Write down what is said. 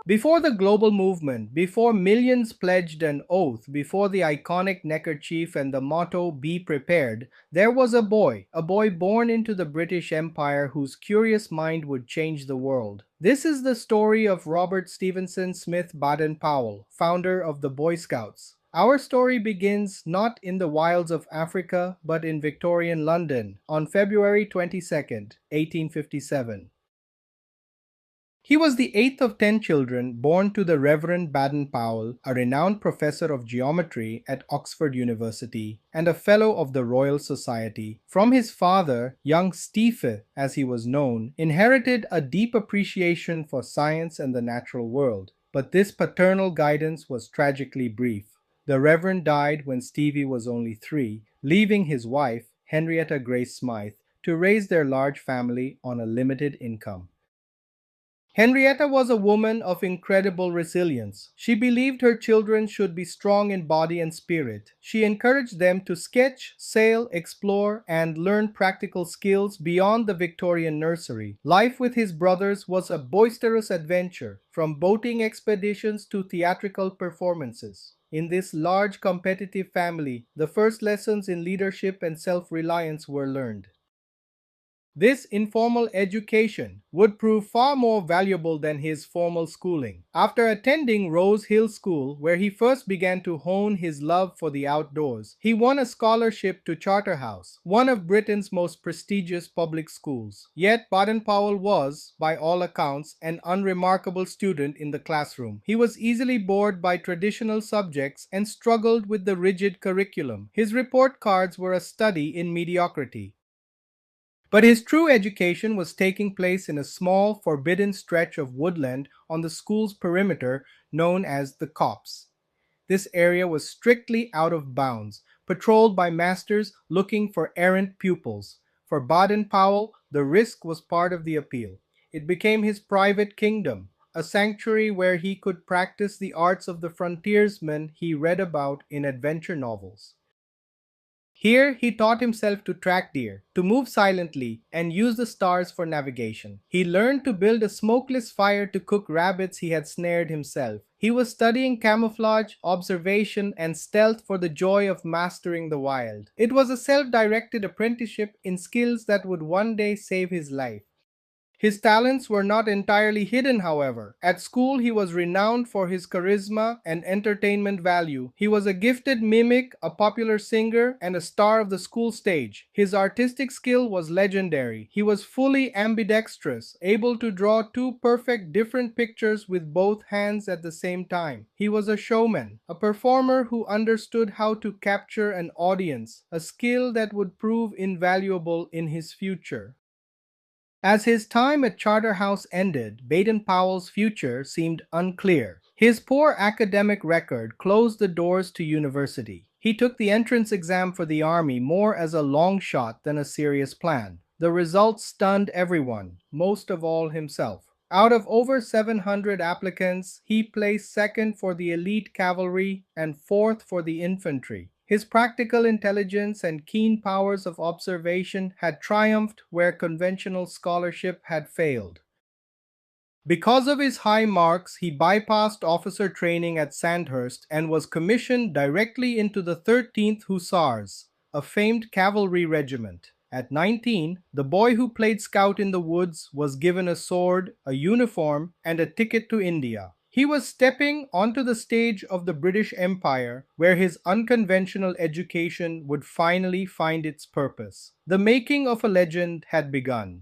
Before the global movement, before millions pledged an oath, before the iconic neckerchief and the motto "Be prepared," there was a boy born into the British Empire whose curious mind would change the world. This is the story of Robert Stephenson Smyth Baden-Powell, founder of the Boy Scouts. Our story begins not in the wilds of Africa, but in Victorian London on February 22nd, 1857. He was the eighth of 10 children born to the Reverend Baden-Powell, a renowned professor of geometry at Oxford University and a Fellow of the Royal Society. From his father, young Stephe, as he was known, inherited a deep appreciation for science and the natural world. But this paternal guidance was tragically brief. The Reverend died when Stevie was only 3, leaving his wife, Henrietta Grace Smyth, to raise their large family on a limited income. Henrietta was a woman of incredible resilience. She believed her children should be strong in body and spirit. She encouraged them to sketch, sail, explore, and learn practical skills beyond the Victorian nursery. Life with his brothers was a boisterous adventure, from boating expeditions to theatrical performances. In this large competitive family, the first lessons in leadership and self-reliance were learned. This informal education would prove far more valuable than his formal schooling. After attending Rose Hill School, where he first began to hone his love for the outdoors, he won a scholarship to Charterhouse, one of Britain's most prestigious public schools. Yet Baden-Powell was, by all accounts, an unremarkable student in the classroom. He was easily bored by traditional subjects and struggled with the rigid curriculum. His report cards were a study in mediocrity. But his true education was taking place in a small, forbidden stretch of woodland on the school's perimeter known as the Copse. This area was strictly out of bounds, patrolled by masters looking for errant pupils. For Baden-Powell, the risk was part of the appeal. It became his private kingdom, a sanctuary where he could practice the arts of the frontiersmen he read about in adventure novels. Here, he taught himself to track deer, to move silently, and use the stars for navigation. He learned to build a smokeless fire to cook rabbits he had snared himself. He was studying camouflage, observation, and stealth for the joy of mastering the wild. It was a self-directed apprenticeship in skills that would one day save his life. His talents were not entirely hidden, however. At school, he was renowned for his charisma and entertainment value. He was a gifted mimic, a popular singer, and a star of the school stage. His artistic skill was legendary. He was fully ambidextrous, able to draw two perfect different pictures with both hands at the same time. He was a showman, a performer who understood how to capture an audience, a skill that would prove invaluable in his future. As his time at Charterhouse ended, Baden-Powell's future seemed unclear. His poor academic record closed the doors to university. He took the entrance exam for the army more as a long shot than a serious plan. The results stunned everyone, most of all himself. Out of over 700 applicants, he placed second for the elite cavalry and fourth for the infantry. His practical intelligence and keen powers of observation had triumphed where conventional scholarship had failed. Because of his high marks, he bypassed officer training at Sandhurst and was commissioned directly into the 13th Hussars, a famed cavalry regiment. At 19, the boy who played scout in the woods was given a sword, a uniform, and a ticket to India. He was stepping onto the stage of the British Empire, where his unconventional education would finally find its purpose. The making of a legend had begun.